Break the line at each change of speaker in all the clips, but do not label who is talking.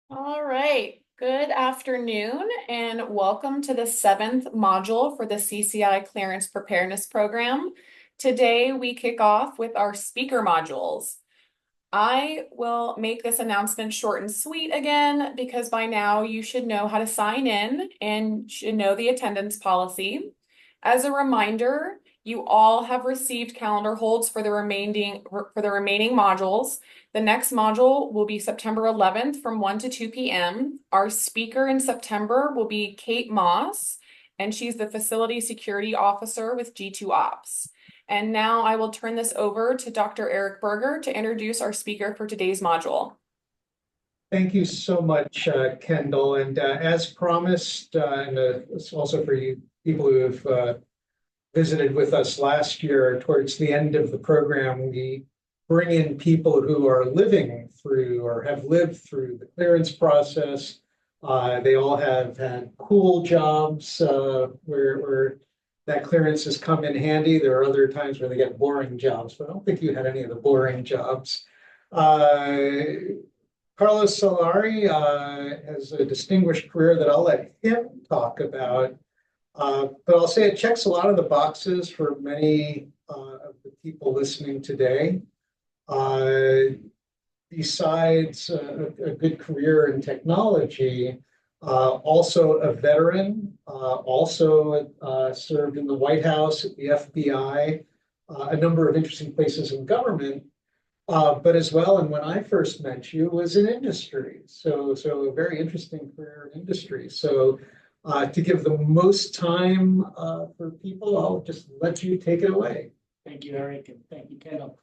All right. Good afternoon and welcome to the seventh module for the CCI Clearance Preparedness Program. Today we kick off with our speaker modules. I will make this announcement short and sweet again because by now you should know how to sign in and should know the attendance policy. As a reminder, you all have received calendar holds for the remaining modules. The next module will be September 11th from 1 to 2 p.m. Our speaker in September will be Kate Moss, and she's the Facility Security Officer with G2 Ops. And now I will turn this over to Dr. Eric Berger to introduce our speaker for today's module.
Thank you so much, Kendall. And as promised, and it's also for you people who have visited with us last year, towards the end of the program, we bring in people who are living through or have lived through the clearance process. They all have had cool jobs where that clearance has come in handy. There are other times where they get boring jobs, but I don't think you had any of the boring jobs. Carlos Solari has a distinguished career that I'll let him talk about. But I'll say it checks a lot of the boxes for many of the people listening today. Besides a good career in technology, also a veteran, also served in the White House, at the FBI, a number of interesting places in government. But as well, and when I first met you, was in industry. So a very interesting career in industry. So to give the most time for people, I'll just let you take it away.
Thank you, Eric, and thank you, Kendall.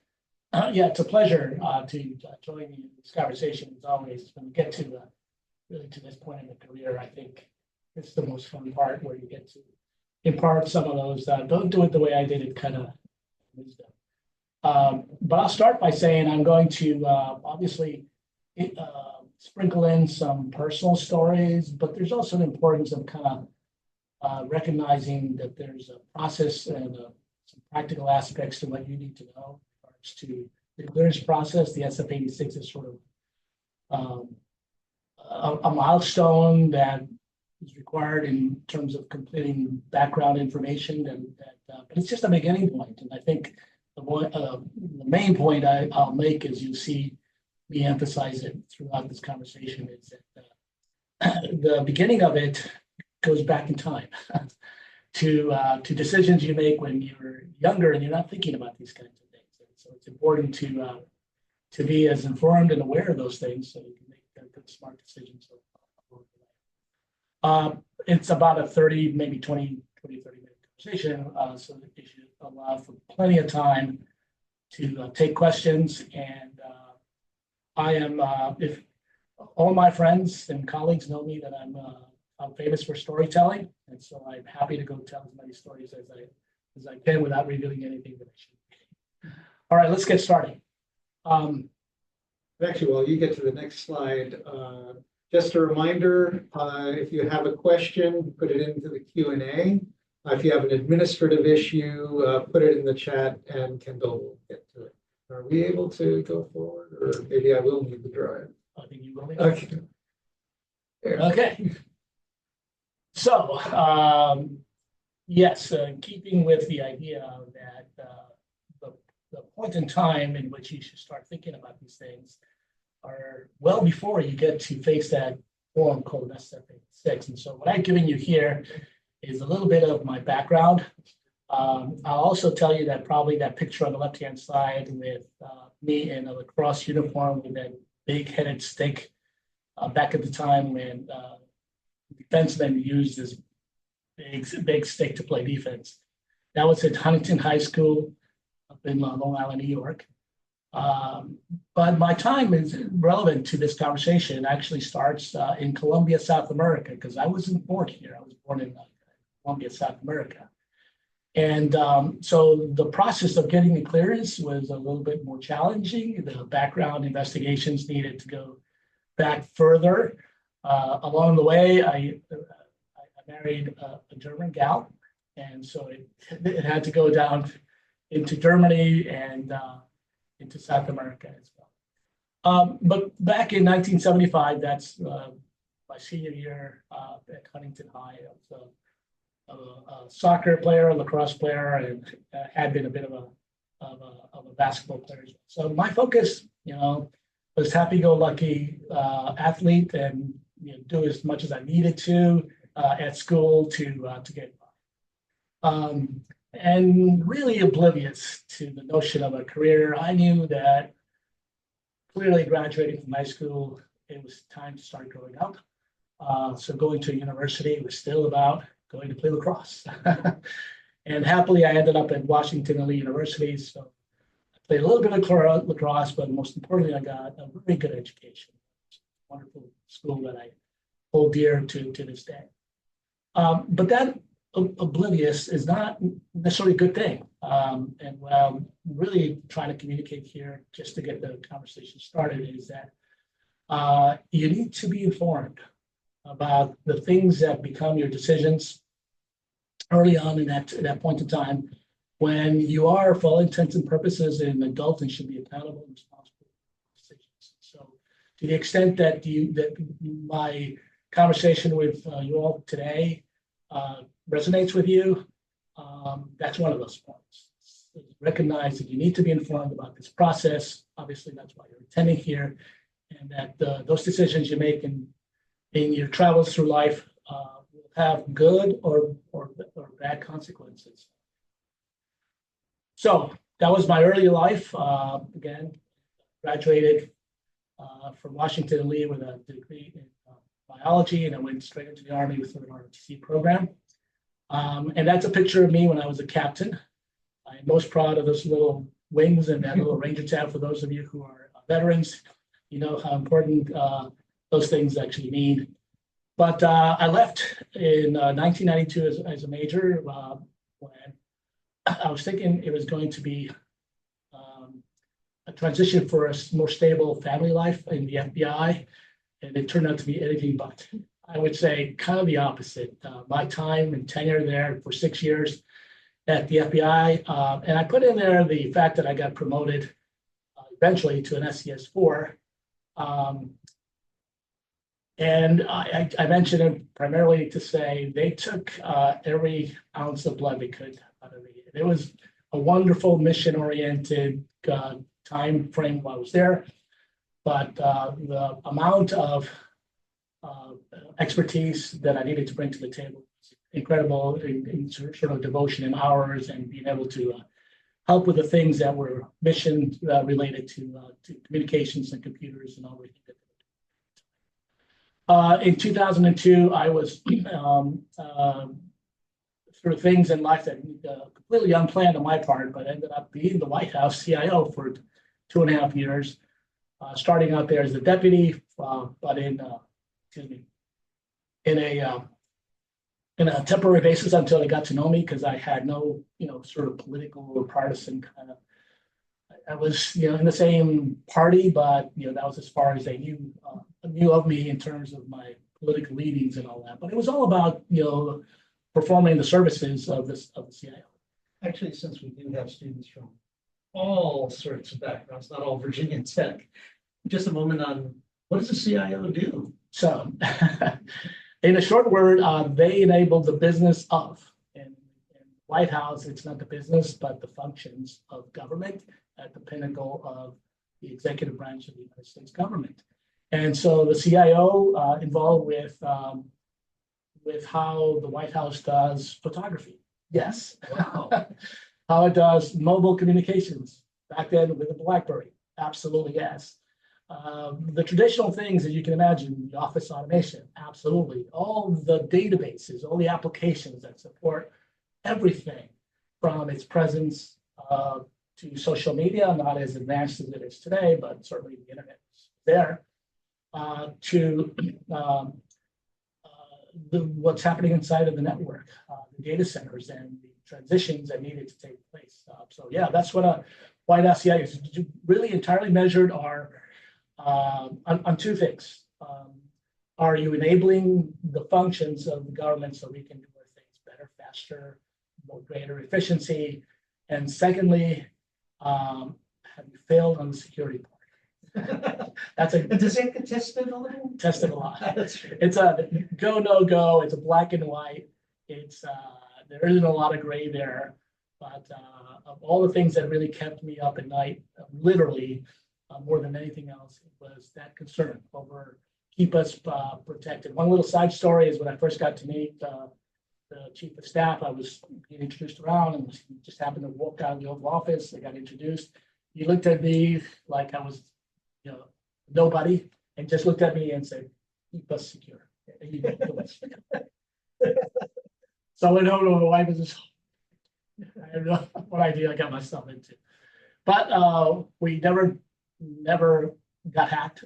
Yeah, it's a pleasure to join you in this conversation as always. When we get to really to this point in the career, I think it's the most fun part where you get to impart some of those don't do it the way I did it kind of wisdom. But I'll start by saying I'm going to obviously sprinkle in some personal stories, but there's also an importance of kind of recognizing that there's a process and some practical aspects to what you need to know in regards to the clearance process. The SF-86 is sort of a milestone that is required in terms of completing background information, but it's just a beginning point. And I think the main point I'll make, as you see me emphasize it throughout this conversation, is that the beginning of it goes back in time to decisions you make when you're younger and you're not thinking about these kinds of things. And so it's important to be as informed and aware of those things so you can make good, smart decisions. It's about a 30, maybe 20, 30 minute conversation, so that you should allow for plenty of time to take questions. And I am, if all my friends and colleagues know me, that I'm famous for storytelling, and so I'm happy to go tell as many stories as I can without revealing anything that I shouldn't. All right, let's get started.
Actually, while you get to the next slide, just a reminder, if you have a question, put it into the Q&A. If you have an administrative issue, put it in the chat and Kendall will get to it. Are we able to go forward, or maybe I will need the drive?
I think you will need.
Okay.
Okay. So, yes, keeping with the idea that the point in time in which you should start thinking about these things are well before you get to face that form called SF-86. And so what I'm giving you here is a little bit of my background. I'll also tell you that probably that picture on the left-hand side with me in a lacrosse uniform with that big-headed stick back at the time when defensemen used this big stick to play defense. That was at Huntington High School up in Long Island, New York. But my time is relevant to this conversation. It actually starts in Colombia, South America, because I wasn't born here. I was born in Colombia, South America. And so the process of getting the clearance was a little bit more challenging. The background investigations needed to go back further. Along the way, I married a German gal, and so it had to go down into Germany and into South America as But back in 1975, that's my senior year at Huntington High. I was a soccer player, a lacrosse player, and had been a bit of a basketball player. So my focus, was happy-go-lucky athlete, and do as much as I needed to at school to get by. And really oblivious to the notion of a career. I knew that clearly graduating from high school, it was time to start growing up. So going to university was still about going to play lacrosse. And happily, I ended up at Washington and Lee University. So I played a little bit of lacrosse, but most importantly, I got a very good education. It's a wonderful school that I hold dear to this day. But that oblivious is not necessarily a good thing. And what I'm really trying to communicate here, just to get the conversation started, is that you need to be informed about the things that become your decisions early on in that point in time, when you are, for all intents and purposes, an adult and should be accountable and responsible for decisions. So to the extent that my conversation with you all today resonates with you, that's one of those points. Recognize that you need to be informed about this process. Obviously, that's why you're attending here, and that those decisions you make in your travels through life will have good or bad consequences. So that was my early life. Again, graduated from Washington and Lee with a degree in biology, and I went straight into the Army with an ROTC program. And that's a picture of me when I was a captain. I'm most proud of those little wings and that little Ranger tab. For those of you who are veterans, you know how important those things actually mean. But I left in 1992 as a major when I was thinking it was going to be a transition for a more stable family life in the FBI, and it turned out to be anything but. I would say kind of the opposite. My time and tenure there for 6 years at the FBI, and I put in there the fact that I got promoted eventually to an SES 4. And I mentioned it primarily to say they took every ounce of blood they could out of me. It was a wonderful mission-oriented time frame while I was there, but the amount of expertise that I needed to bring to the table was incredible in sort of devotion and hours, and being able to help with the things that were mission related to communications and computers and all the things. In 2002, I was sort of things in life that completely unplanned on my part, but ended up being the White House CIO for 2.5 years, starting out there as a deputy, but in a temporary basis until they got to know me, because I had no, sort of political or partisan kind of. I was, in the same party, but that was as far as they knew of me in terms of my political leanings and all that. But it was all about, performing the services of the CIO.
Actually, since we do have students from all sorts of backgrounds, not all Virginia Tech, just a moment on what does a CIO do?
So, in a short word, they enable the business of. In White House, it's not the business, but the functions of government at the pinnacle of the executive branch of the United States government. And so the CIO involved with how the White House does photography. Yes. Wow. How it does mobile communications. Back then with the BlackBerry. Absolutely, yes. The traditional things, as you can imagine, the office automation, absolutely. All the databases, all the applications that support everything from its presence to social media, not as advanced as it is today, but certainly the internet is there, to what's happening inside of the network, the data centers and the transitions that needed to take place. So yeah, that's what a White House CIO is. Really entirely measured are on two things. Are you enabling the functions of the government so we can do our things better, faster, more greater efficiency? And secondly, have you failed on the security part? That's a
And does that get tested a little?
tested a lot.
That's true.
It's a go, no go. It's a black and white. It's there isn't a lot of gray there. But of all the things that really kept me up at night, literally more than anything else, it was that concern over keep us protected. One little side story is when I first got to meet the chief of staff, I was being introduced around and just happened to walk out of the Oval Office. I got introduced. He looked at me like I was, nobody, and just looked at me and said, "Keep us secure." So I went home to my wife and just, I have no what idea I got myself into. But we never got hacked.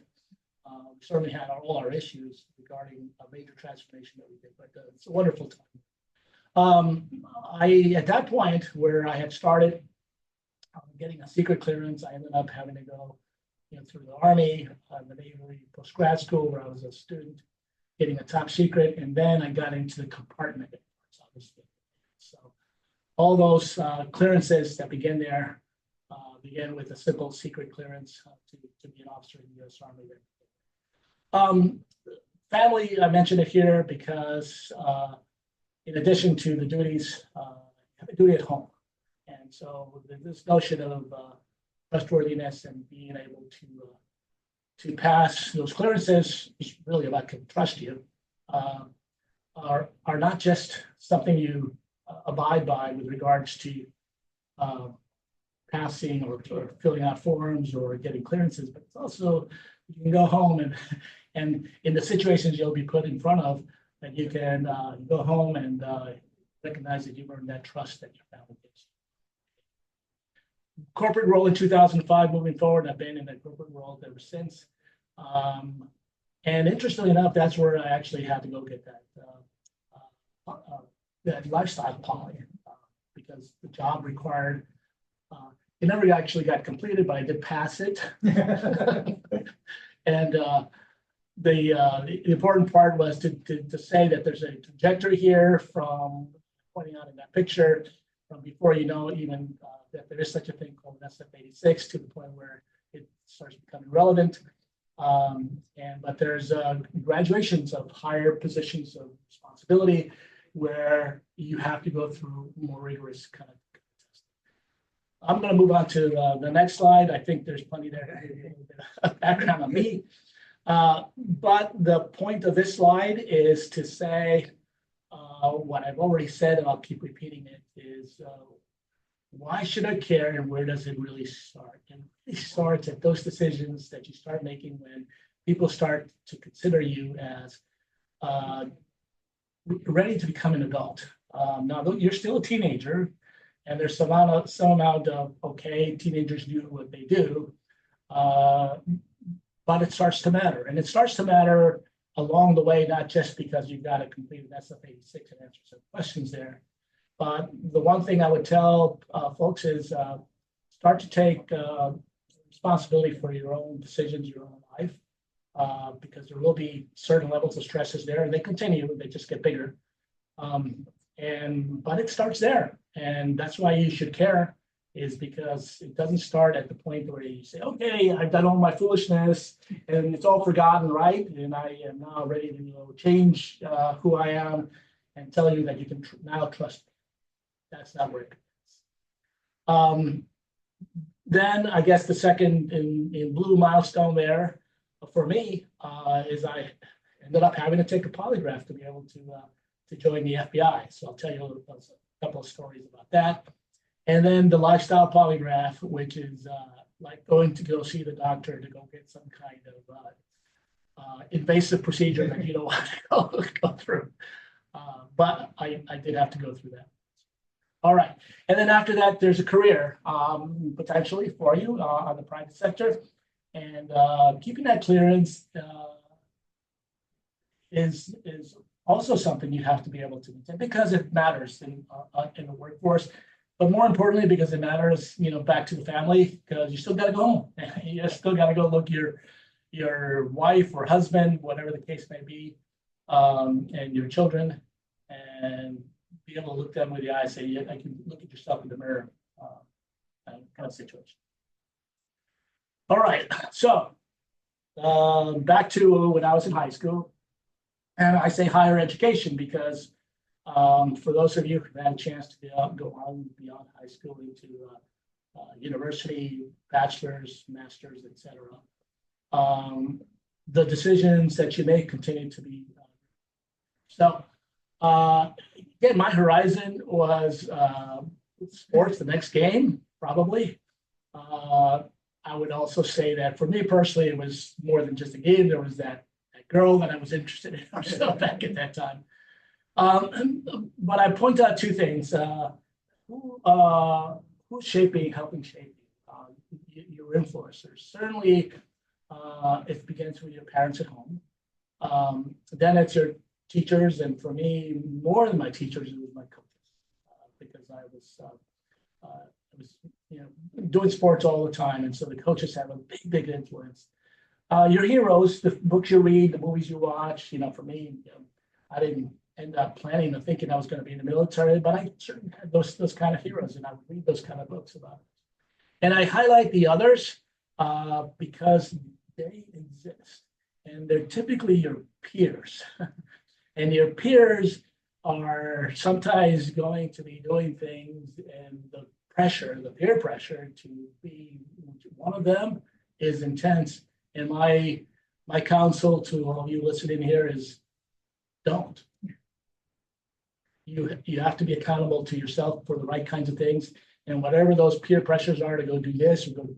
We certainly had all our issues regarding a major transformation that we did, but it's a wonderful time. At that point where I had started getting a secret clearance, I ended up having to go through the Army, the Navy post-grad school where I was a student, getting a top secret, and then I got into the compartment. So all those clearances that began there began with a simple secret clearance to be an officer in the U.S. Army. Family, I mentioned it here because in addition to the duties, I have a duty at home. And so this notion of trustworthiness and being able to pass those clearances is really about can trust you, are not just something you abide by with regards to passing or filling out forms or getting clearances, but it's also you can go home and in the situations you'll be put in front of, that you can go home and recognize that you've earned that trust that your family gives. Corporate role in 2005, moving forward, I've been in that corporate world ever since. And interestingly enough, that's where I actually had to go get that lifestyle poly because the job required, it never actually got completed, but I did pass it. And the important part was to say that there's a trajectory here from pointing out in that picture from before even that there is such a thing called an SF-86 to the point where it starts becoming relevant. But there's graduations of higher positions of responsibility where you have to go through more rigorous kind of testing. I'm going to move on to the next slide. I think there's plenty there, background on me. But the point of this slide is to say what I've already said, and I'll keep repeating it, is why should I care and where does it really start? And it starts at those decisions that you start making when people start to consider you as ready to become an adult. Now, you're still a teenager, and there's some amount of, okay, teenagers do what they do, but it starts to matter. And it starts to matter along the way, not just because you've got to complete an SF-86 and answer some questions there. But the one thing I would tell folks is start to take responsibility for your own decisions, your own life, because there will be certain levels of stresses there, and they continue, they just get bigger. But it starts there, and that's why you should care, is because it doesn't start at the point where you say, okay, I've done all my foolishness and it's all forgotten, right? And I am now ready to change who I am and tell you that you can now trust me. That's not where it goes. Then I guess the second in blue milestone there for me is I ended up having to take a polygraph to be able to join the FBI. So I'll tell you a couple of stories about that. And then the lifestyle polygraph, which is like going to go see the doctor to go get some kind of invasive procedure that you don't want to go through. But I did have to go through that. All right. And then after that, there's a career potentially for you on the private sector. And keeping that clearance is also something you have to be able to maintain because it matters in the workforce. But more importantly, because it matters, back to the family, because you still got to go home. You still got to go look your wife or husband, whatever the case may be, and your children, and be able to look them with the eye and say, yeah, I can look at yourself in the mirror, kind of situation. All right, so back to when I was in high school. And I say higher education because for those of you who've had a chance to go on beyond high school into university, bachelor's, master's, etc., the decisions that you make continue to be. So, again, my horizon was sports, the next game, probably. I would also say that for me personally, it was more than just a game. There was that girl that I was interested in herself back at that time. But I point out two things. Who's helping shape you? Your influencers. Certainly, it begins with your parents at home. Then it's your teachers, and for me, more than my teachers, it was my coaches, because I was doing sports all the time, and so the coaches have a big influence. Your heroes, the books you read, the movies you watch. For me, I didn't end up planning or thinking I was going to be in the military, but I certainly had those kind of heroes, and I would read those kind of books about it. And I highlight the others because they exist, and they're typically your peers. And your peers are sometimes going to be doing things, and the peer pressure to be one of them is intense. And my counsel to all of you listening here is don't. You have to be accountable to yourself for the right kinds of things, and whatever those peer pressures are to go do this or go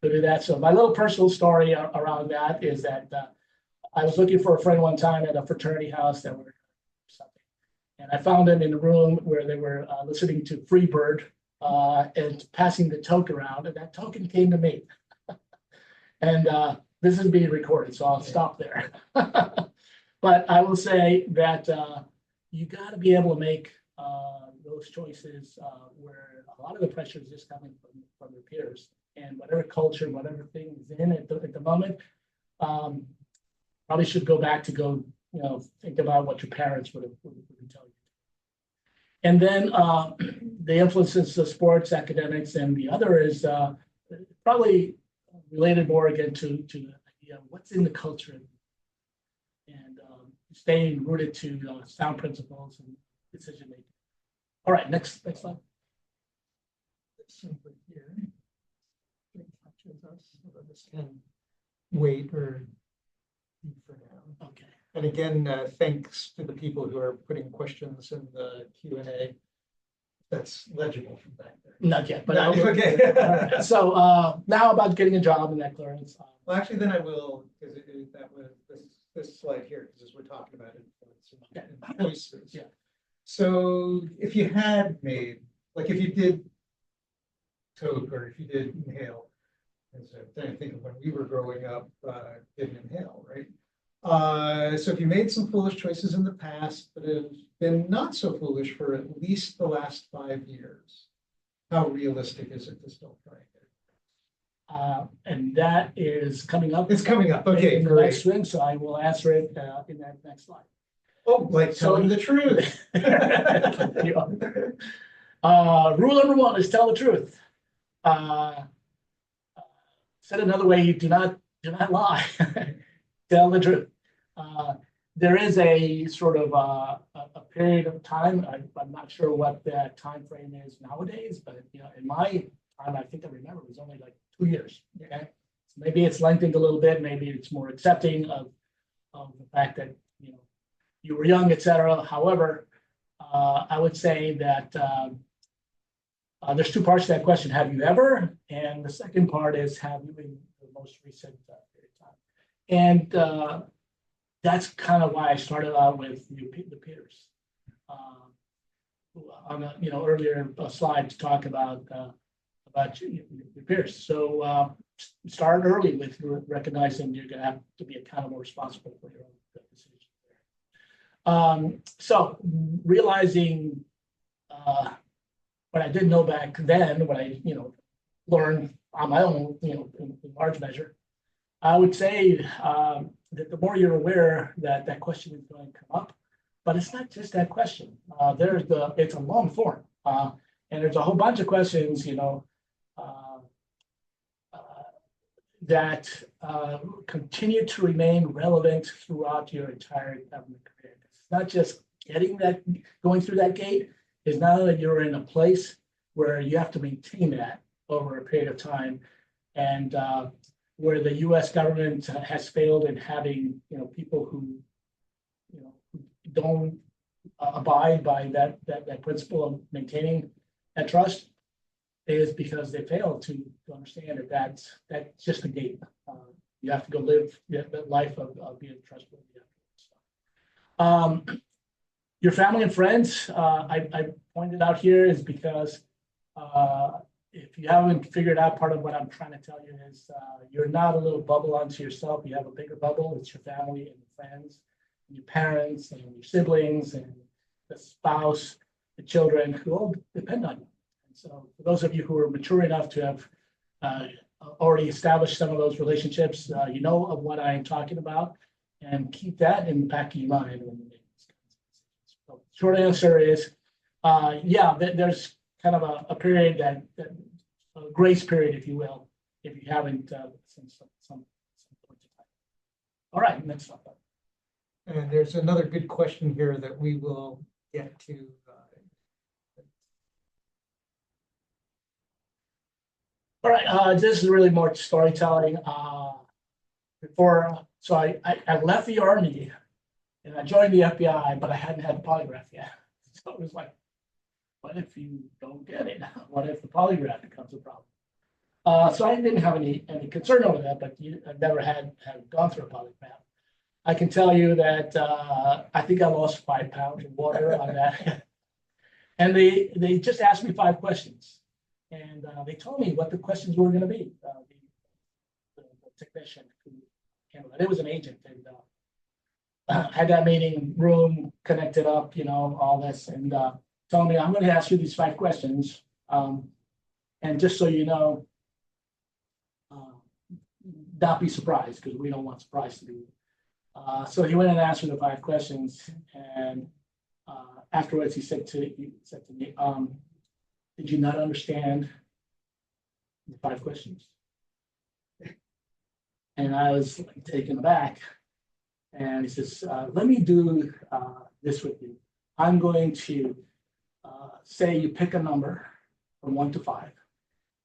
do that. So my little personal story around that is that I was looking for a friend one time at a fraternity house that were something, and I found them in a room where they were listening to Freebird and passing the token around, and that token came to me. And this is being recorded, so I'll stop there. But I will say that you got to be able to make those choices where a lot of the pressure is just coming from your peers, and whatever culture, whatever thing is in at the moment. Probably should go back to think about what your parents would be telling you. And then the influences of sports, academics, and the other is probably related more again to the idea of what's in the culture, and staying rooted to sound principles and decision making. All right, next slide.
Simply here. It touches us, so this can wait or for now.
Okay.
And again, thanks to the people who are putting questions in the Q&A. That's legible from back there.
Not yet, but
No, okay.
Right. So now about getting a job in that clearance.
Well, actually, then I will, because that was this slide here, because as we're talking about influence and voices.
Yeah.
So if you had made, like if you did toke or if you did inhale, as I think of when we were growing up, didn't inhale, right? So if you made some foolish choices in the past, but have been not so foolish for at least the last 5 years, how realistic is it to still try it?
And that is coming up.
It's coming up. Okay,
in the
great.
next swing, so I will answer it in that next slide.
Oh, like telling the truth.
Rule number 1 is tell the truth. Said another way, you do not lie. Tell the truth. There is a sort of a period of time. I'm not sure what that time frame is nowadays, but in my time, I think I remember it was only like 2 years. Okay, so maybe it's lengthened a little bit. Maybe it's more accepting of the fact that you were young, etc. However, I would say that there's 2 parts to that question. Have you ever? And the second part is, have you in the most recent period of time? And that's kind of why I started out with the peers. On a earlier slide to talk about your peers. So start early with recognizing you're going to have to be accountable, responsible for your own decisions. So realizing what I didn't know back then, what I learned on my own, in large measure, I would say that the more you're aware that that question is going to come up, but it's not just that question. It's a long form, and there's a whole bunch of questions. that continue to remain relevant throughout your entire government career. It's not just going through that gate, is now that you're in a place where you have to maintain that over a period of time, and where the U.S. government has failed in having people who who don't abide by that principle of maintaining that trust, is because they fail to understand that that's just a gate. You have to go live that life of being trustworthy. Your family and friends, I pointed out here, is because if you haven't figured out, part of what I'm trying to tell you is you're not a little bubble unto yourself. You have a bigger bubble. It's your family and your friends, and your parents and your siblings and the spouse, the children, who all depend on you. And so for those of you who are mature enough to have already established some of those relationships, you know of what I am talking about, and keep that in the back of your mind when you make these kinds of decisions. So short answer is, yeah, there's kind of a period that a grace period, if you will, if you haven't since some point in time. All right, next up.
And there's another good question here that we will get to.
All right, this is really more storytelling. So I left the Army and I joined the FBI, but I hadn't had a polygraph yet. So it was like, what if you don't get it? What if the polygraph becomes a problem? So I didn't have any concern over that, but I've never had gone through a polygraph. I can tell you that I think I lost 5 pounds of water on that. And they just asked me 5 questions. And they told me what the questions were going to be. The technician who handled it, it was an agent, and had that meeting room connected up, all this, and told me, I'm going to ask you these 5 questions. And just so you know, not be surprised, because we don't want surprise to be. So he went and answered the 5 questions, and afterwards he said to me, did you not understand the 5 questions? And I was taken aback. And he says, let me do this with you. I'm going to say you pick a number from 1 to 5.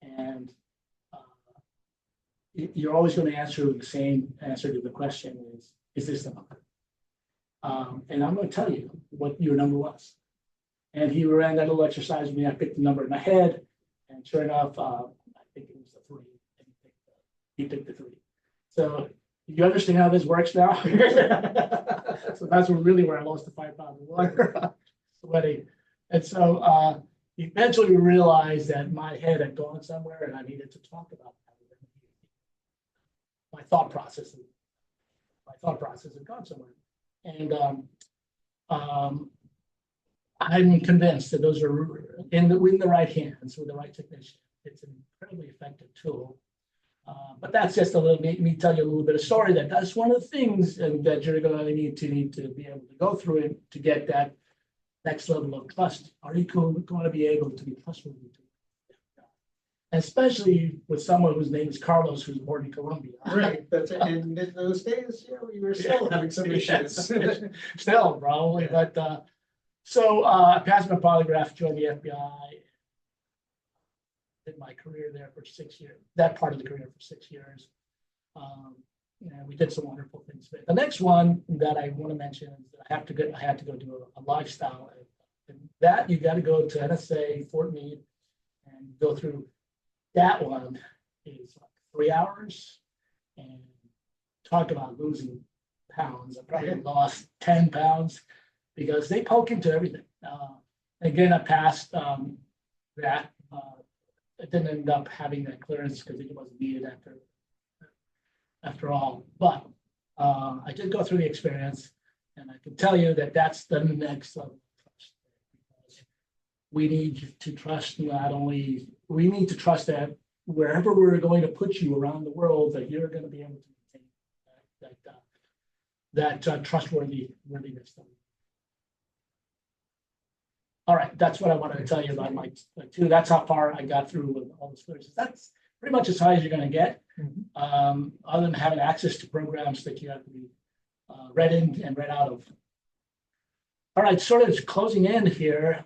And you're always going to answer the same answer to the question is this the number? And I'm going to tell you what your number was. And he ran that little exercise with me. I picked the number in my head, and sure enough, I think it was the 3. And he picked the 3. So you understand how this works now? So that's really where I lost the 5 pounds of water, sweating. And so eventually we realized that my head had gone somewhere, and I needed to talk about that. My thought process had gone somewhere, and I'm convinced that those are in the right hands with the right technician. It's an incredibly effective tool. But that's just a little bit, me tell you a little bit of story that's one of the things that you're going to need to be able to go through it to get that next level of trust. Are you going to be able to be trustworthy? Especially with someone whose name is Carlos, who's born in Colombia.
Right, that's it. And in those days, yeah, we were still having some issues.
Still, probably, but so I passed my polygraph, joined the FBI, did my career there for 6 years, that part of the career for 6 years. And we did some wonderful things. But the next one that I want to mention is that I had to go do a lifestyle. And that you got to go to NSA, Fort Meade, and go through. That one is like 3 hours, and talk about losing pounds. I probably lost 10 pounds because they poke into everything. Again, I passed that. I didn't end up having that clearance because it wasn't needed after all. But I did go through the experience, and I can tell you that that's the next level of trust. Because we need to trust we need to trust that wherever we're going to put you around the world, that you're going to be able to maintain that trustworthiness. All right, that's what I wanted to tell you about my 2. That's how far I got through with all the experiences. pretty much as high as you're going to get.
Mhm.
Other than having access to programs that you have to be read in and read out of. All right, sort of closing in here.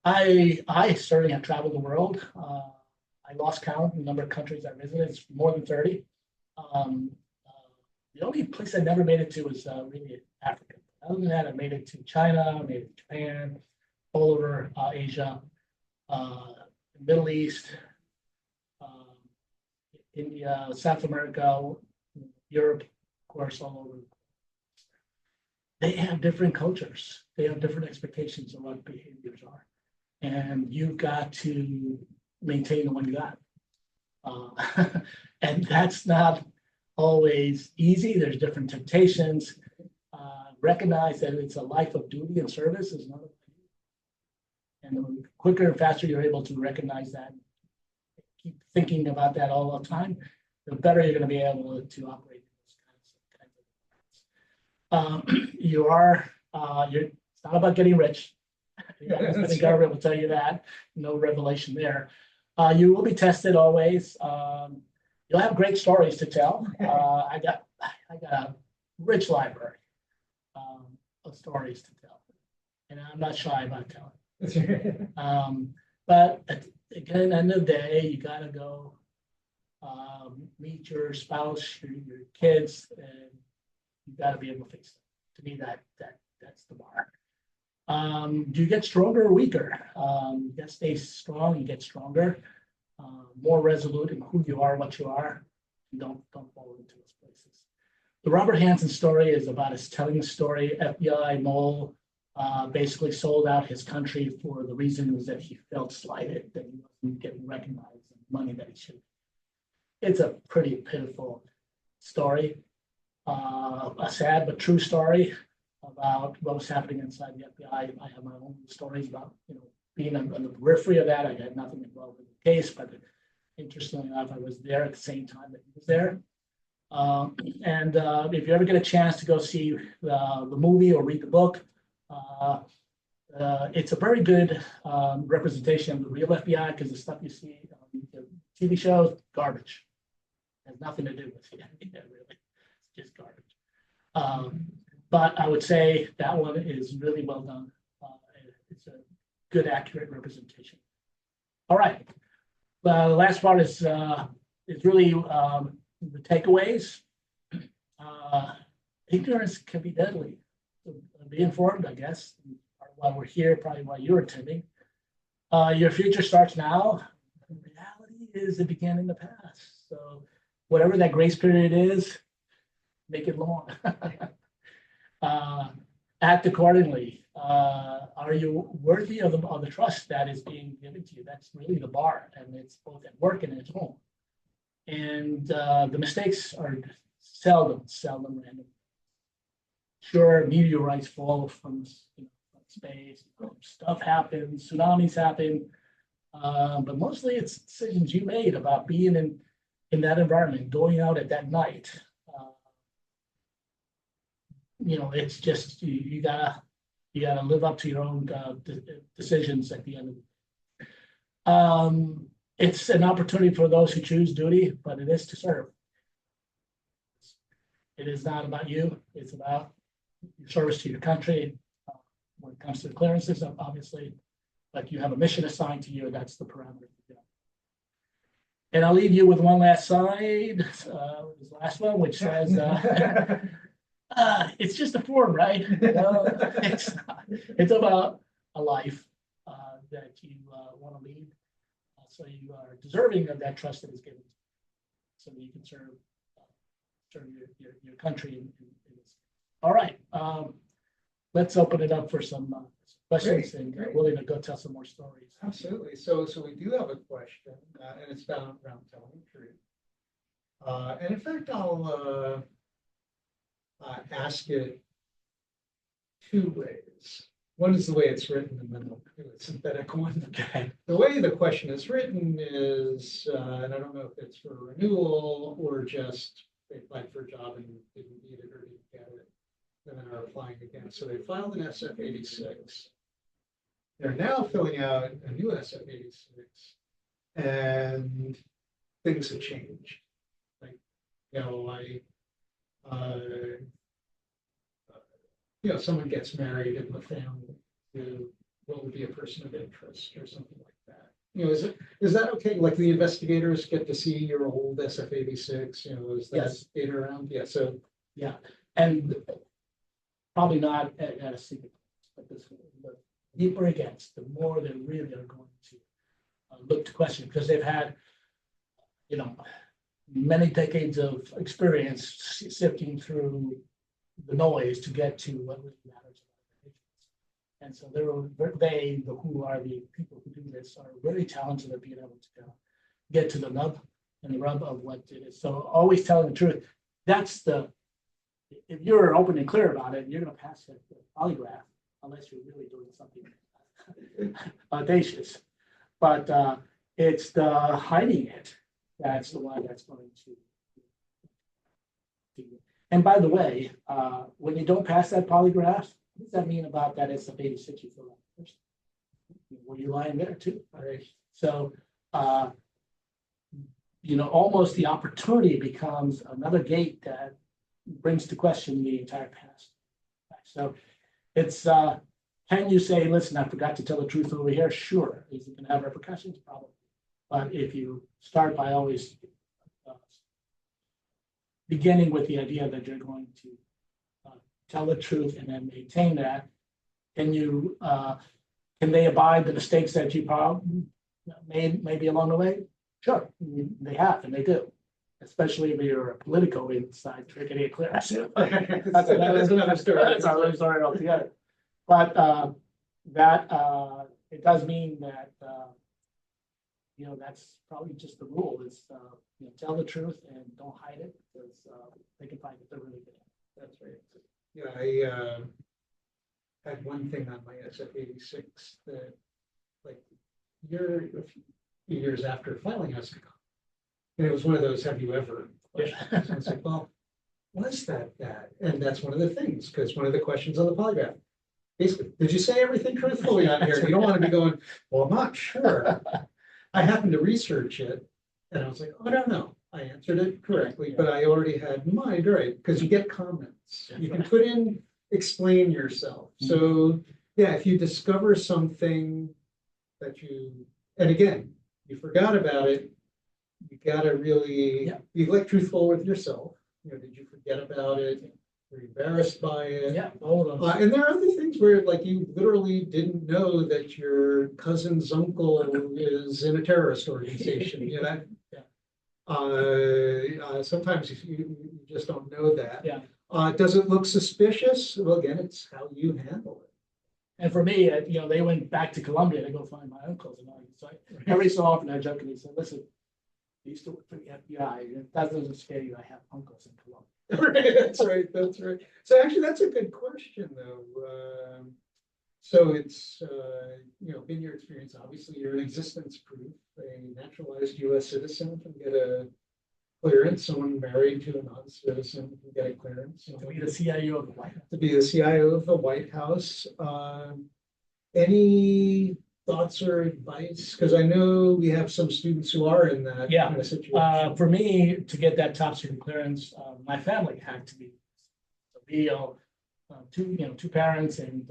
I certainly have traveled the world. I lost count in the number of countries I visited. It's more than 30. The only place I never made it to was really Africa. Other than that, I made it to China, I made it to Japan, all over Asia, Middle East, um, India, South America, Europe, of course, all over. They have different cultures. They have different expectations of what behaviors are. And you've got to maintain the one you got. And that's not always easy. There's different temptations. Recognize that it's a life of duty and service is not. And the quicker and faster you're able to recognize that, keep thinking about that all the time, the better you're going to be able to operate those kinds of it's not about getting rich. The government will tell you that. No revelation there. You will be tested always. You'll have great stories to tell. I got a rich library of stories to tell, and I'm not shy about telling. But again, at the end of the day, you got to go meet your spouse, your kids, and you got to be able to face them. To me, that's the bar. Do you get stronger or weaker? You got to stay strong. You get stronger, more resolute in who you are, what you are. And don't fall into those places. The Robert Hansen story is about us telling the story. FBI mole basically sold out his country for the reason was that he felt slighted, that he wasn't getting recognized and money that he should. It's a pretty pitiful story, a sad but true story about what was happening inside the FBI. I have my own stories about being on the periphery of that. I had nothing involved in the case, but interestingly enough, I was there at the same time that he was there. And if you ever get a chance to go see the movie or read the book, it's a very good representation of the real FBI because the stuff you see on the TV shows, garbage. It has nothing to do with it, really. It's just garbage. But I would say that one is really well done. It's a good, accurate representation. All right. The last part is really the takeaways. Ignorance can be deadly. So be informed, I guess, while we're here, probably while you're attending. Your future starts now. The reality is it began in the past. So whatever that grace period is, make it long. Act accordingly. Are you worthy of the trust that is being given to you? That's really the bar, and it's both at work and at home. And the mistakes are seldom random. Sure, meteorites fall from space. Stuff happens. Tsunamis happen. But mostly it's decisions you made about being in that environment, going out at that night. It's just you gotta live up to your own decisions at the end of it. It's an opportunity for those who choose duty, but it is to serve. It is not about you. It's about your service to your country. When it comes to the clearances, obviously, like you have a mission assigned to you, that's the parameter. And I'll leave you with one last slide, this last one, which says, it's just a form, right? It's about a life that you want to lead. So you are deserving of that trust that is given, so that you can serve your country. In this. All right, let's open it up for some questions, and willing to go tell some more stories.
Absolutely. So we do have a question, and it's around telling the truth. And in fact, I'll ask it two ways. One is the way it's written, and then I'll do a synthetic one.
Okay.
The way the question is written is, and I don't know if it's for renewal or just they applied for a job and didn't need it or didn't get it, and then are applying again. So they filed an SF-86. They're now filling out a new SF-86, and things have changed. Like, someone gets married in the family who will be a person of interest or something like that. Is that okay? Like the investigators get to see your old SF-86, is that
Yes.
data around? Yeah, so.
Yeah, and probably not at a secret, but the deeper it gets, the more they really are going to look to question, because they've had, many decades of experience sifting through the noise to get to what really matters. And so who are the people who do this are really talented at being able to get to the nub and the rub of what it is. So always telling the truth. If you're open and clear about it, you're going to pass the polygraph unless you're really doing something audacious. But it's the hiding it that's the one that's going to. And by the way, when you don't pass that polygraph, what does that mean about that SF-86 you fill out first? Were you lying there too? Right. So, almost the opportunity becomes another gate that brings to question the entire past. So it's, can you say, listen, I forgot to tell the truth over here? Sure. Is it going to have repercussions? Probably. But if you start by always beginning with the idea that you're going to tell the truth and then maintain that, can they abide the mistakes that you probably made maybe along the way? Sure, they have, and they do. Especially if you're a political inside tricking it clear. That's another story. That's another story altogether. But it does mean that that's probably just the rule is tell the truth and don't hide it, because they can find it. They're really good. That's right.
Yeah, I had one thing on my SF-86 that, like, a few years after filing us, and it was one of those, have you ever?
Yeah.
So it's like, well, was that? And that's one of the things, because one of the questions on the polygraph, basically, did you say everything truthfully on here? You don't want to be going, well, I'm not sure. I happened to research it, and I was like, oh, I don't know. I answered it correctly, but I already had in mind, right? Because you get comments. You can put in, explain yourself. So yeah, if you discover something that and again, you forgot about it, you gotta really be like truthful with yourself. Did you forget about it? Were you embarrassed by it?
Yeah.
And there are other things where, like, you literally didn't know that your cousin's uncle is in a terrorist organization. Sometimes you just don't know that.
Yeah.
Does it look suspicious? Well, again, it's how you handle it.
And for me, they went back to Colombia to go find my uncles and all. So every so often I jokingly said, listen, I used to work for the FBI. If that doesn't scare you, I have uncles in Colombia.
That's right. That's right. So actually, that's a good question, though. So it's, been your experience. Obviously, you're an existence proof. A naturalized U.S. citizen can get a clearance. Someone married to a non-citizen can get a clearance.
To be the CIO of the White House.
To be the CIO of the White House. Any thoughts or advice? Because I know we have some students who are in that kind of situation.
For me, to get that top secret clearance, my family had to be. Two parents and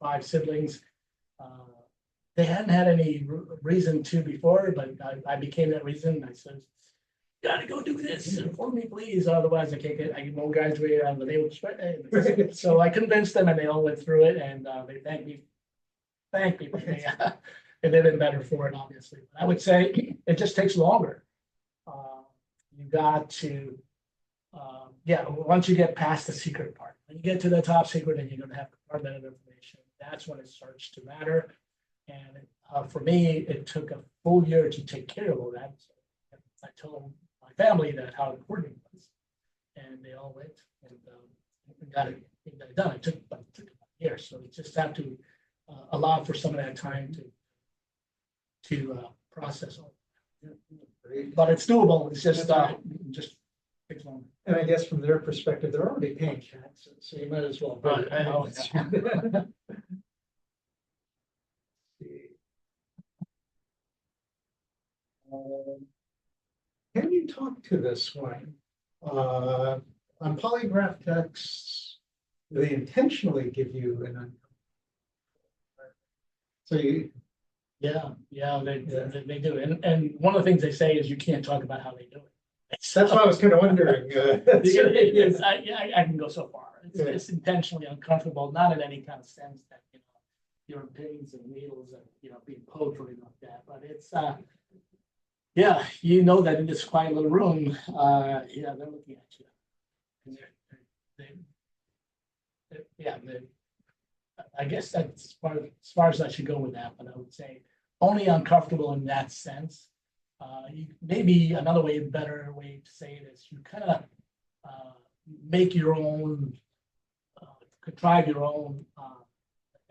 5 siblings. They hadn't had any reason to before, but I became that reason. I said, "Gotta go do this for me, please. Otherwise, I won't graduate out of the naval strength." So I convinced them, and they all went through it, and they thanked me. But they've been better for it, obviously. But I would say it just takes longer. You got to, once you get past the secret part, when you get to the top secret, and you're going to have compartmented information, that's when it starts to matter. And for me, it took a full year to take care of all that. So I told my family that how important it was, and they all went and got it done. It took about a year, so you just have to allow for some of that time to process all. But it's doable. It's just takes longer.
And I guess from their perspective, they're already paying taxes, so you might as well. Can you talk to this one? On polygraph texts, they intentionally give you an uncomfortable. So you,
Yeah, they do. And one of the things they say is you can't talk about how they do it.
that's what I was kind of wondering.
I can go so far.
Yeah.
It's intentionally uncomfortable, not in any kind of sense that, you're in pins and needles and, being poked or anything like that, but it's, yeah, that in this quiet little room, yeah, they're looking at you. And I guess that's as far as I should go with that, but I would say only uncomfortable in that sense. Maybe another better way to say it is you kind of make your own, contrive your own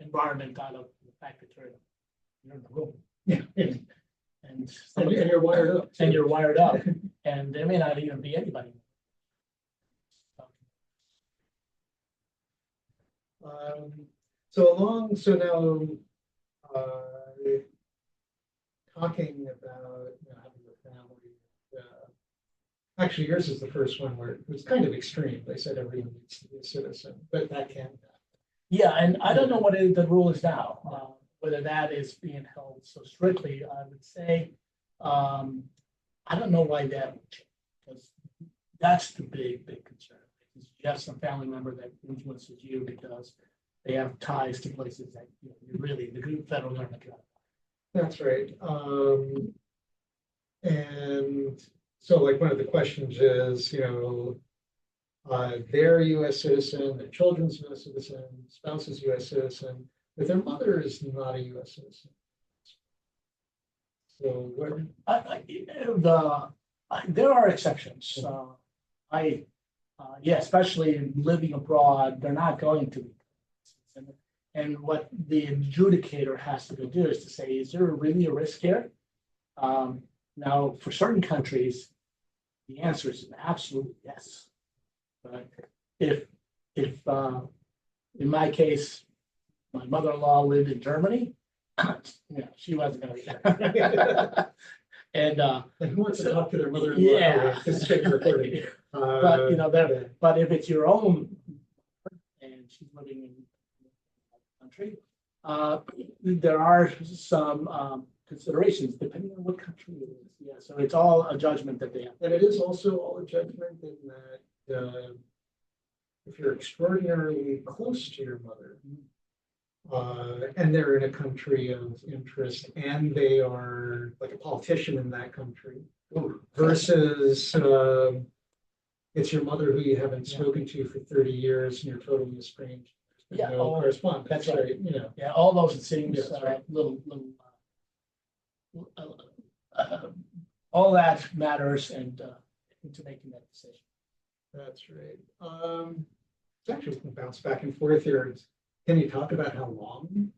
environment out of the fact that you're in the room.
Yeah.
And
you're wired up.
And you're wired up, and there may not even be anybody.
So now, talking about having a family. Actually, yours is the first one where it was kind of extreme. They said everyone needs to be a citizen, but that can happen.
Yeah, and I don't know what the rule is now, whether that is being held so strictly. I would say, I don't know why that would change, because that's the big concern. Because you have some family member that influences you because they have ties to places that you really the federal government cannot.
That's right. And so like one of the questions is, they're a US citizen, their children's US citizen, spouse is US citizen, but their mother is not a US citizen. So what?
There are exceptions. Especially living abroad, they're not going to be. And what the adjudicator has to go do is to say, is there really a risk here? Now, for certain countries, the answer is an absolute yes. But if in my case, my mother-in-law lived in Germany, she wasn't going to. And
who wants to talk to their mother-in-law?
Yeah. But if it's your own, and she's living in the country, there are some considerations depending on what country it is. Yeah, so it's all a judgment that they have.
And it is also all a judgment in that if you're extraordinarily close to your mother, and they're in a country of interest, and they are like a politician in that country, versus it's your mother who you haven't spoken to for 30 years and you're totally estranged.
Yeah,
no correspondence.
That's right.
Yeah,
all those things,
right.
All that matters, and into making that decision.
That's right. It's actually we can bounce back and forth here. Can you talk about how long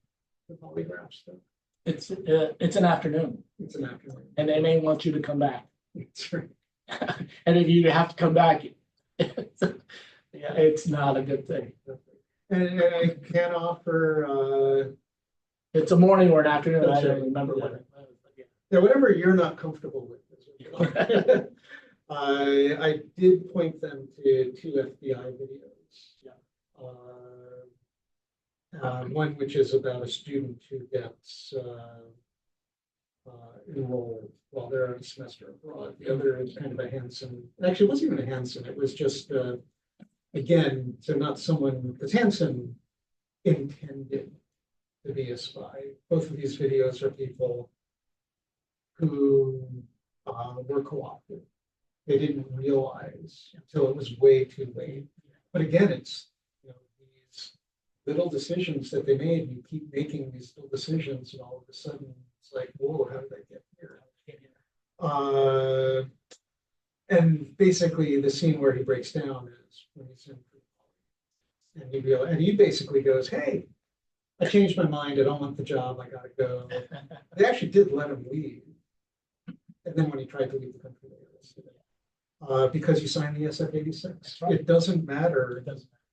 the polygraph stuff?
It's an afternoon.
It's an afternoon,
and they may want you to come back.
That's right.
And if you have to come back, it's not a good thing.
And I can offer.
It's a morning or an afternoon.
That's
I don't
right.
remember
Yeah.
what it was.
Yeah, whatever you're not comfortable with. I did point them to 2 FBI videos.
Yeah.
One which is about a student who gets enrolled while they're on a semester abroad. The other is kind of a Hansen. Actually, it wasn't even a Hansen. It was just again, so not someone, because Hansen intended to be a spy. Both of these videos are people who were co-opted. They didn't realize until it was way too late. But again, it's these little decisions that they made. You keep making these little decisions, and all of a sudden it's like, whoa, how did I get here? And basically, the scene where he breaks down is when he's in prison, and he basically goes, "Hey, I changed my mind. I don't want the job. I gotta go." They actually did let him leave. And then when he tried to leave the country, they arrested him. Because you signed the SF-86.
Right.
It doesn't matter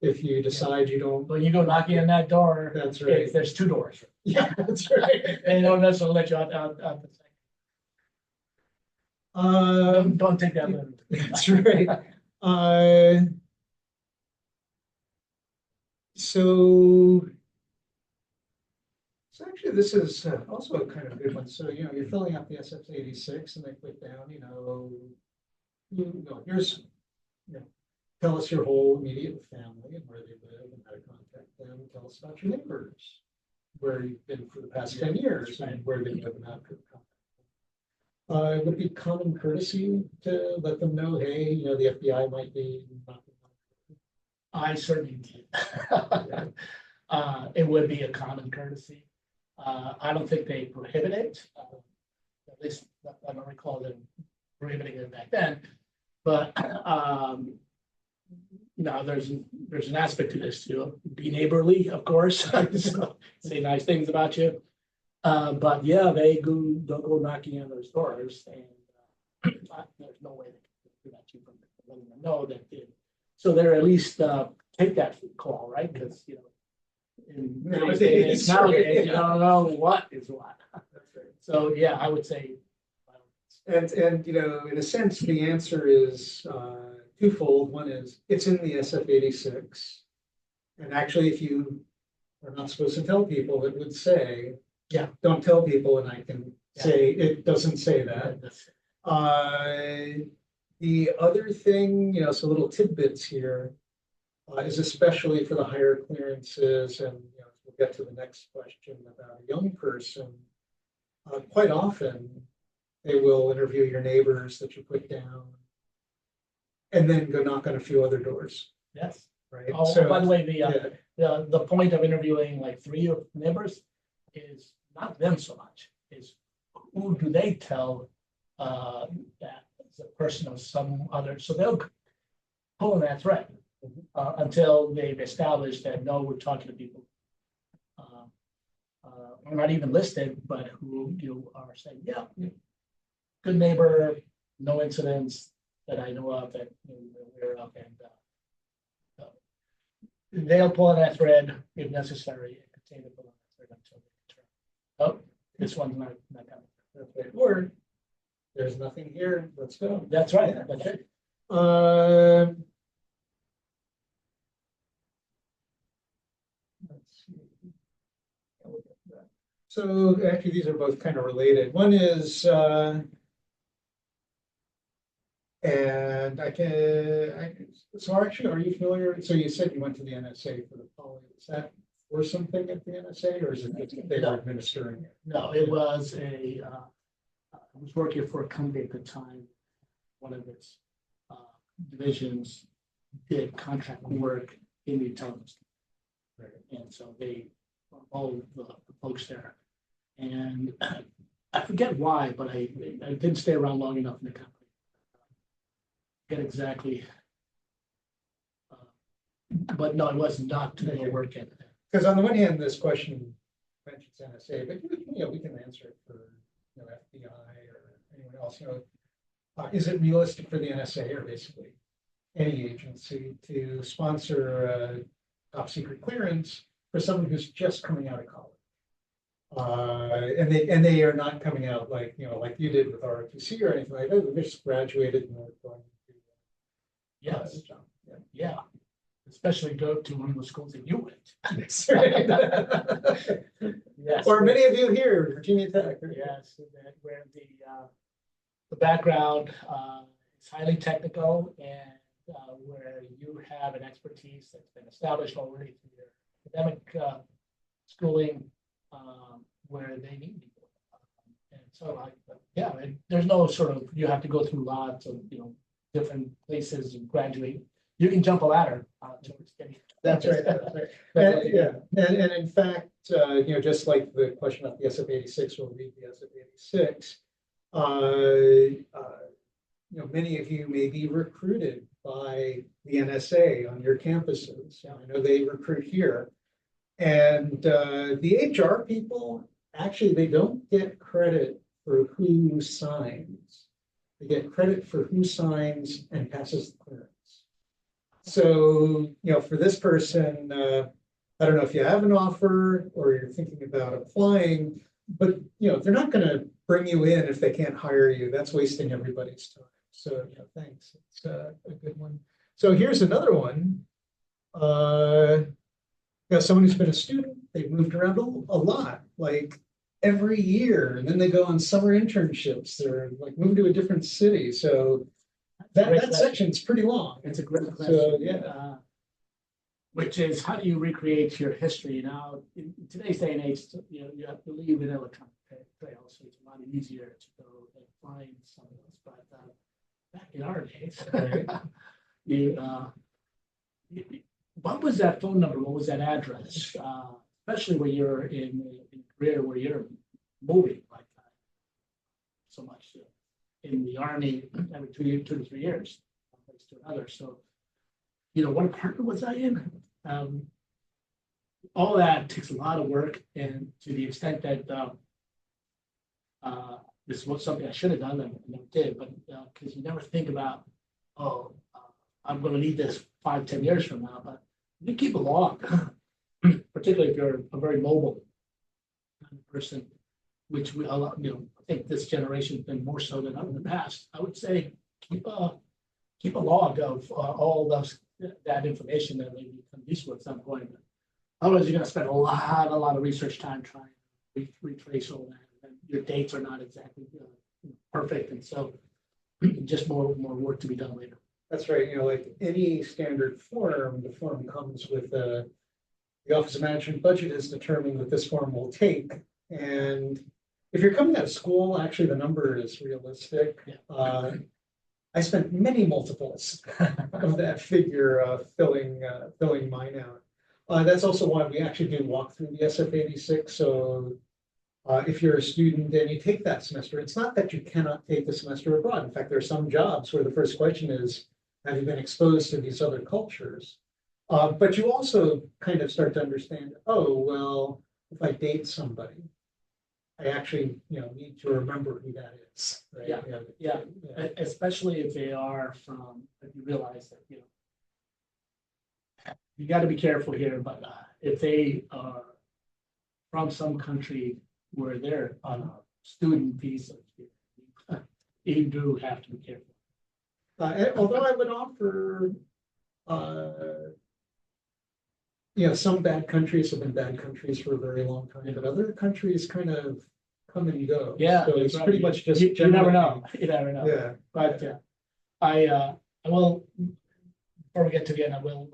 if you decide you don't.
Well, you go knocking on that door.
That's right.
There's 2 doors.
Yeah, that's right.
And they don't necessarily let you out the second. Don't take that literally.
That's right. Uh, so, so actually, this is also a kind of good one. So, you're filling out the SF-86 and they put down, here's, tell us your whole immediate family and where they live and how to contact them. Tell us about your neighbors, where you've been for the past 10 years and where they live and how to contact them. It would be common courtesy to let them know, hey, the FBI might be knocking on.
I certainly did. It would be a common courtesy. I don't think they prohibit it. At least I don't recall them prohibiting it back then. But there's an aspect to this too. Be neighborly, of course. So, say nice things about you. But yeah, don't go knocking on those doors, and there's no way they can prevent you from letting them know that. So they're at least take that call, right? Because nowadays you don't know what is what. So yeah, I would say.
And in a sense, the answer is twofold. One is it's in the SF-86, and actually, if you are not supposed to tell people, it would say,
yeah,
don't tell people, and I can say it doesn't say that. The other thing, so little tidbits here, is especially for the higher clearances, and we'll get to the next question about a young person. Quite often, they will interview your neighbors that you put down, and then go knock on a few other doors.
Yes.
Right.
Oh,
so,
by the way, the point of interviewing like 3 neighbors is not them so much. Is who do they tell that is a person of some other? So they'll pull on that thread until they've established that no, we're talking to people. Or not even listed, but who you are saying, yeah, good neighbor, no incidents that I know of that we're up, and they'll pull on that thread if necessary and continue to pull on that thread until they return. Oh, this one's not coming.
Okay. Or there's nothing here. Let's go.
That's right. That's it.
Let's see. So actually, these are both kind of related. One is, and so actually, are you familiar? So you said you went to the NSA for the poly. Is that for something at the NSA, or is it just they were administering it?
No, it was I was working for a company at the time. One of its divisions did contract work in the intelligence. Right. And so all the folks there. And I forget why, but I didn't stay around long enough in the company. Get exactly. But no, it was not to work in.
Because on the one hand, this question mentions NSA, but we can answer it for FBI or anyone else. Is it realistic for the NSA or basically any agency to sponsor a top secret clearance for someone who's just coming out of college? And they are not coming out like you did with ROTC or anything like that. They just graduated and they're going to
yes, yeah. Especially go to one of the schools that you went.
Yes. Yes. Or many of you here, Virginia Tech.
Yes, where the background is highly technical and where you have an expertise that's been established already through your academic schooling, where they need people. And so, there's no sort of, you have to go through lots of, different places and graduate. You can jump a ladder towards getting.
That's right. That's right. And in fact, just like the question of the SF-86, we'll read the SF-86. Many of you may be recruited by the NSA on your campuses. I know they recruit here. And the HR people, actually, they don't get credit for who signs. They get credit for who signs and passes the clearance. So, for this person, I don't know if you have an offer or you're thinking about applying, but, they're not going to bring you in if they can't hire you. That's wasting everybody's time. So yeah, thanks. It's a good one. So here's another one. Someone who's been a student, they've moved around a lot, like every year, and then they go on summer internships or like move to a different city. So that section's pretty long.
It's a great question.
So yeah.
Which is, how do you recreate your history now? In today's day and age, you have to leave an electronic trail, so it's a lot easier to go and find some of those. But back in our days, what was that phone number? What was that address? Especially when you're in a career where you're moving like so much in the Army every 2 to 3 years, one place to another. So, what apartment was I in? All that takes a lot of work, and to the extent that this was something I should have done and never did, but because you never think about, I'm going to need this 5-10 years from now, but you keep a log, particularly if you're a very mobile kind of person, which we, I think this generation has been more so than in the past. I would say keep a log of all that information that may become useful at some point. Otherwise, you're going to spend a lot of research time trying to retrace all that, and your dates are not exactly perfect, and so just more work to be done later.
That's right. Like any standard form, the form comes with the Office of Management Budget has determined what this form will take. And if you're coming out of school, actually the number is realistic.
Yeah.
I spent many multiples of that figure filling mine out. That's also why we actually do walk through the SF-86. So if you're a student and you take that semester, it's not that you cannot take the semester abroad. In fact, there are some jobs where the first question is, have you been exposed to these other cultures? But you also kind of start to understand, if I date somebody, I actually, need to remember who that is. Right?
Yeah. Especially if they are if you realize that, you got to be careful here, but if they are from some country where they're on a student visa, you do have to be careful.
Although I would offer, some bad countries have been bad countries for a very long time, but other countries kind of come and go.
Yeah,
so it's pretty much just
you never know. You never know.
Yeah,
but I will. Before we get to the end, I will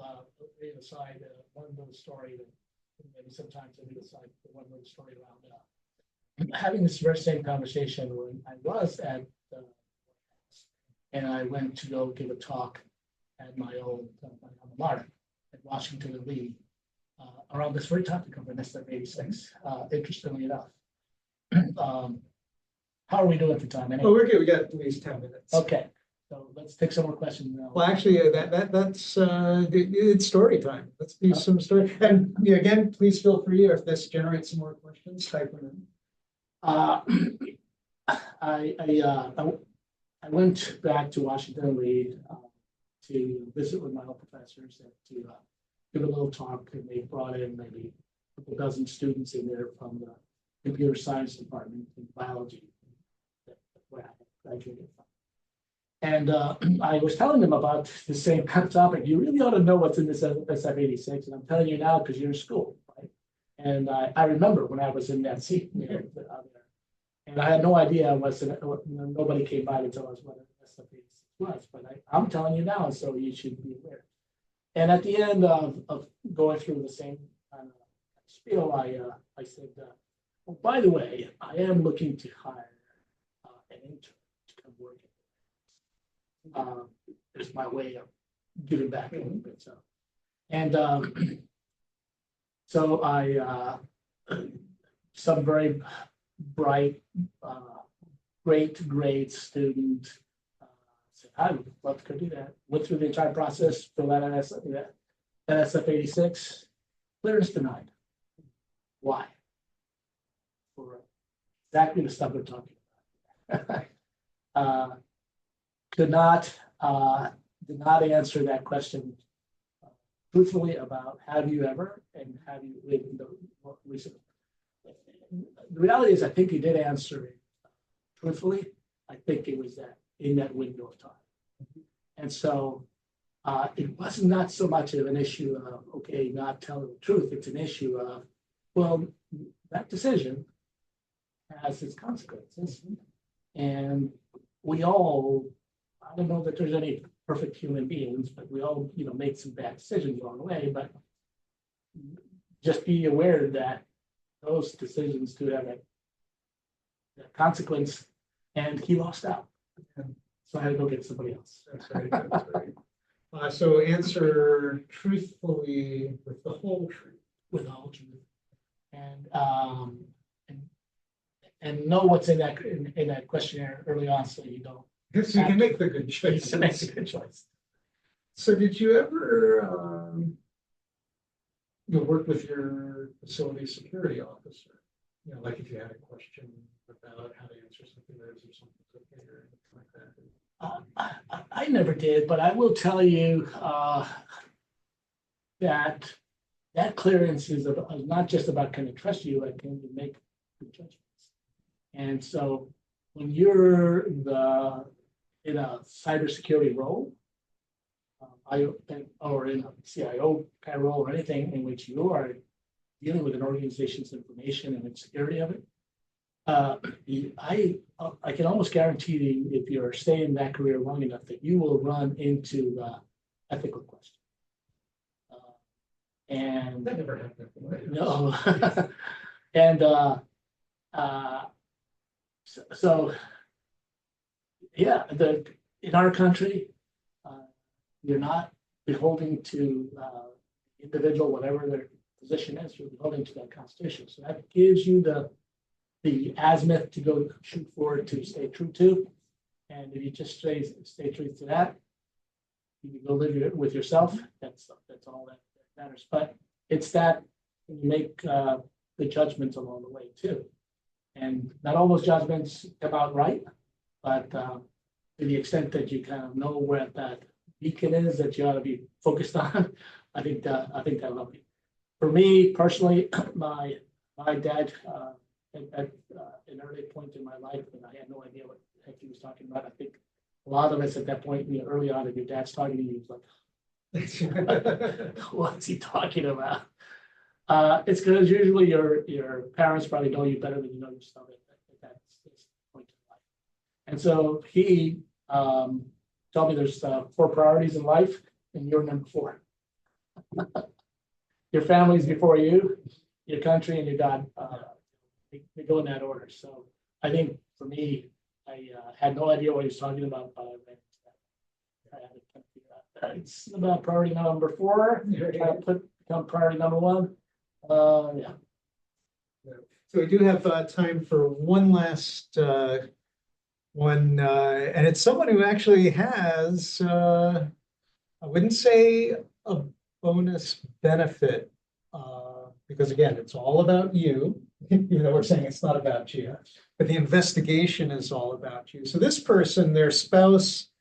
read aside one little story that maybe sometimes I read aside one little story around having this very same conversation when I was at and I went to go give a talk at my old alma mater at Washington and Lee around this very topic of an SF-86. Interestingly enough, how are we doing for time? Anyway?
Oh, we're good. We got at least 10 minutes.
Okay, so let's take some more questions now.
Well, actually, that's it's story time. Let's do some story. And again, please feel free if this generates some more questions, type them in.
I went back to Washington Lee to visit with my old professors and to give a little talk, and they brought in maybe a couple dozen students in there from the computer science department in biology, where I graduated from. And I was telling them about the same kind of topic. You really ought to know what's in this SF-86, and I'm telling you now because you're in school, right? And I remember when I was in that seat, and I had no idea nobody came by to tell us what an SF-86 was, but I'm telling you now, so you should be aware. And at the end of going through the same kind of spiel, I said, oh, by the way, I am looking to hire an intern to come work. It's my way of giving back a little bit. So I some very bright, great grade student said, I would love to do that. Went through the entire process, filled out an SF-86, clearance denied. Why? For exactly the stuff we're talking about. Did not answer that question truthfully about have you ever and have you lived in the recent. The reality is, I think he did answer it truthfully, I think it was that in that window of time. And so it was not so much of an issue of, okay, not telling the truth. It's an issue of, well, that decision has its consequences. And we all, I don't know that there's any perfect human beings, but we all, make some bad decisions along the way. But just be aware that those decisions do have a consequence, and he lost out. So I had to go get somebody else.
That's right. That's right. So answer truthfully with the whole truth.
With the whole truth. And know what's in that questionnaire early on, so you don't.
So you can make the good choice.
To make a good choice.
So did you ever work with your facility security officer? Like if you had a question about how to answer something or something or anything like that.
I never did, but I will tell you that clearance is not just about can I trust you, I can make good judgments. And so when you're in a cybersecurity role, or in a CIO kind of role or anything in which you are dealing with an organization's information and the security of it, I can almost guarantee you, if you're staying in that career long enough, that you will run into ethical questions. And
That never happened.
no, and so yeah, in our country, you're not beholden to individual, whatever their position is, you're beholden to that constitution. So that gives you the azimuth to go shoot for, to stay true to. And if you just stay true to that, you can go live with yourself. That's all that matters. But it's that you make the judgments along the way too. And not all those judgments come out right, but to the extent that you kind of know where that beacon is that you ought to be focused on, I think that'll help you. For me personally, my dad at an early point in my life, and I had no idea what the heck he was talking about. I think a lot of us at that point, early on, if your dad's talking to you, it's like, what's he talking about? It's because usually your parents probably know you better than you know yourself at that point in life. And so he told me there's 4 priorities in life, and you're number 4. Your family's before you, your country, and your God. They go in that order. So I think for me, I had no idea what he was talking about, but I ran into that. I had to kind of figure out. It's about priority number 4. Try to become priority number 1. Yeah.
So we do have time for one last one, and it's someone who actually has, I wouldn't say a bonus benefit, because again, it's all about you. We're saying it's not about you, but the investigation is all about you. So this person, their spouse,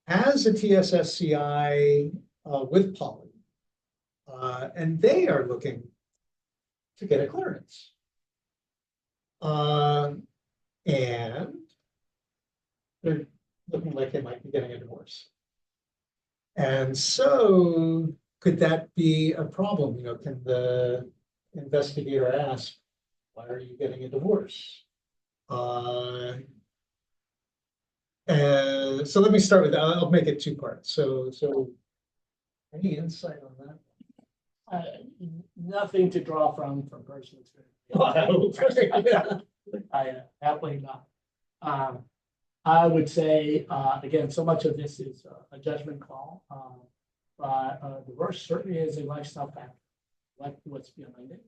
has a TSSCI with Poly, and they are looking to get a clearance. And they're looking like they might be getting a divorce. And so could that be a problem? Can the investigator ask, why are you getting a divorce? So let me start with that. I'll make it 2 parts. So any insight on that?
Nothing to draw from personal experience. I happily not. I would say, again, so much of this is a judgment call. Divorce certainly is a lifestyle factor, like what's behind it.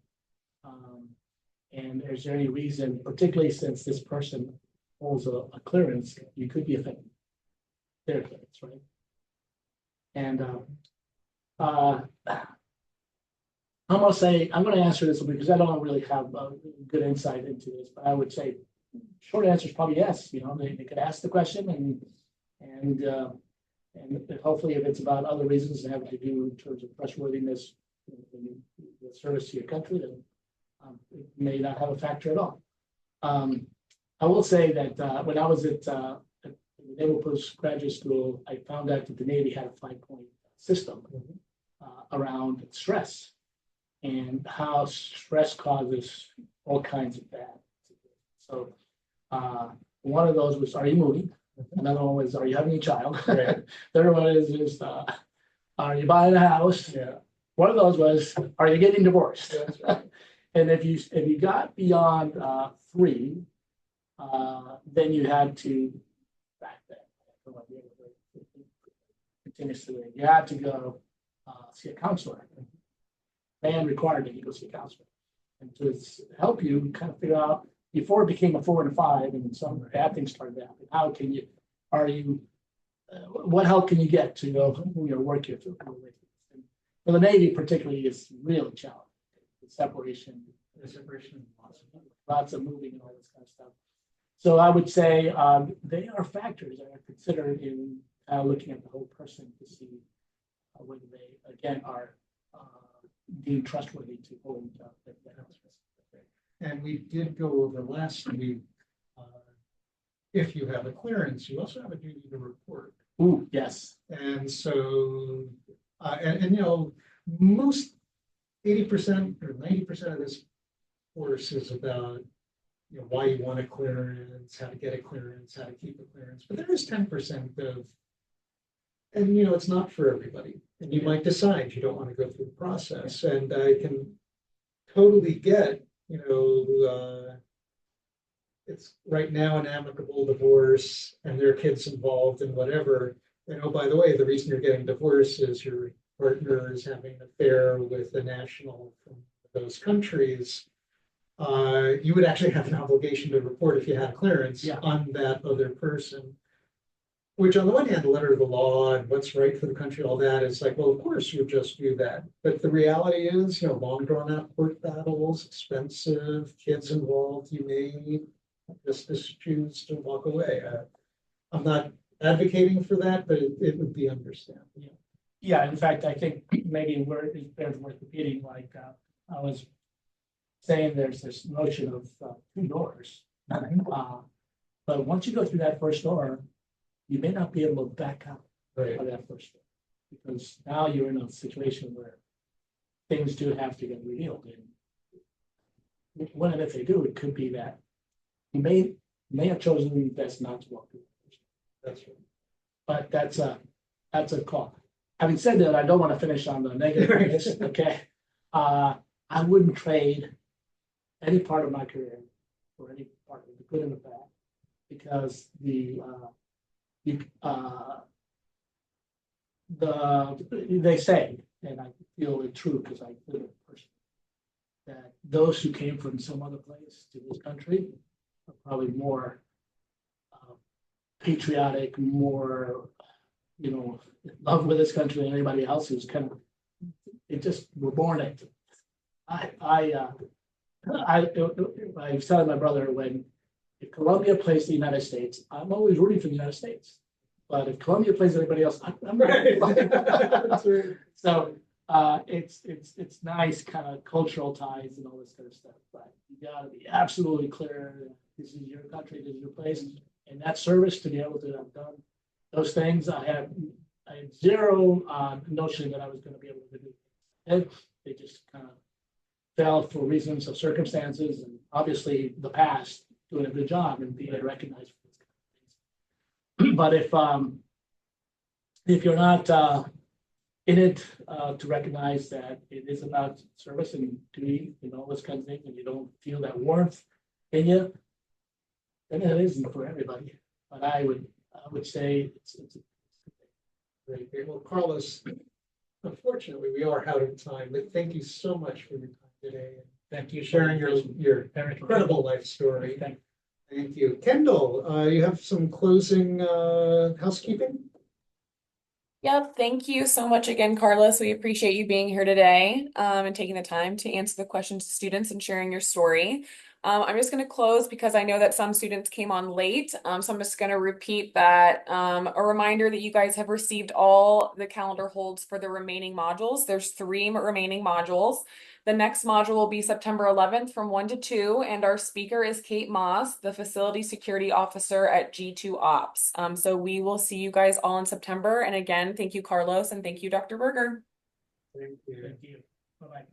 And is there any reason, particularly since this person holds a clearance, you could be affecting their clearance, right? And I'm going to answer this because I don't really have good insight into this, but I would say short answer is probably yes. They could ask the question, and hopefully if it's about other reasons that have to do in terms of trustworthiness in the service to your country, then it may not have a factor at all. I will say that when I was at the Naval Postgraduate School, I found out that the Navy had a 5-point system around stress and how stress causes all kinds of bad. So one of those was, are you moving? Another one was, are you having a child?
Right.
Third one is, are you buying a house?
Yeah.
One of those was, are you getting divorced?
That's right.
And if you got beyond 3, then you had to back that. Continuously, you had to go see a counselor. Man required that you go see a counselor, and to help you kind of figure out before it became a 4 and a 5, and some bad things started to happen. How can you? Are you? What help can you get to work you through? For the Navy, particularly, is really challenging. The separation, lots of moving and all this kind of stuff. So I would say they are factors that are considered in looking at the whole person to see whether they, again, are deemed trustworthy to hold their house.
And we did go over last week, if you have a clearance, you also have a duty to report.
Ooh, yes.
And so, and you know, most 80% or 90% of this course is about, you know, why you want a clearance, how to get a clearance, how to keep a clearance. But there is 10% of, and you know, it's not for everybody. And you might decide you don't want to go through the process. And I can totally get, you know, it's right now an amicable divorce and there are kids involved and whatever. And oh, by the way, the reason you're getting divorced is your partner is having an affair with a national from those countries. You would actually have an obligation to report if you had clearance on that other person. Which on the one hand, the letter of the law and what's right for the country, all that is like, well, of course you just do that. But the reality is, you know, long drawn out court battles, expensive, kids involved, you may just choose to walk away. I'm not advocating for that, but it would be understandable.
Yeah, in fact, I think maybe it's worth repeating, like I was saying, there's this notion of 2 doors. But once you go through that first door, you may not be able to back out of that first door, because now you're in a situation where things do have to get revealed. And when and if they do, it could be that you may have chosen best not to walk through.
That's right.
But that's a call. Having said that, I don't want to finish on the negative. Okay, I wouldn't trade any part of my career for any part of the good and the bad, because they say, and I feel it true because I live it personally, that those who came from some other place to this country are probably more patriotic, more, you know, in love with this country than anybody else who's kind of, it just were born into it. I said to my brother, when if Colombia plays the United States, I'm always rooting for the United States. But if Colombia plays anybody else, I'm right. So it's nice kind of cultural ties and all this kind of stuff. But you got to be absolutely clear. This is your country, this is your place, and that service to be able to have done those things. I had zero notion that I was going to be able to do. And they just kind of fell for reasons of circumstances, and obviously the past doing a good job and being recognized for these kind of things. But if you're not in it to recognize that it is about service and duty and all this kind of thing, and you don't feel that warmth in you, then it isn't for everybody. But I would say it's
Great. Well, Carlos, unfortunately, we are out of time, but thank you so much for your time today.
thank you
Sharing your incredible life story. Thank you. Kendall, you have some closing housekeeping?
Yep, thank you so much again, Carlos. We appreciate you being here today and taking the time to answer the questions to students and sharing your story. I'm just going to close because I know that some students came on late. So I'm just going to repeat that. A reminder that you guys have received all the calendar holds for the remaining modules. There's 3 remaining modules. The next module will be September 11th from 1 to 2, and our speaker is Kate Moss, the Facility Security Officer at G2 Ops. So we will see you guys all in September. And again, thank you, Carlos, and thank you, Dr. Berger.
Thank you.
Thank you. Bye-bye.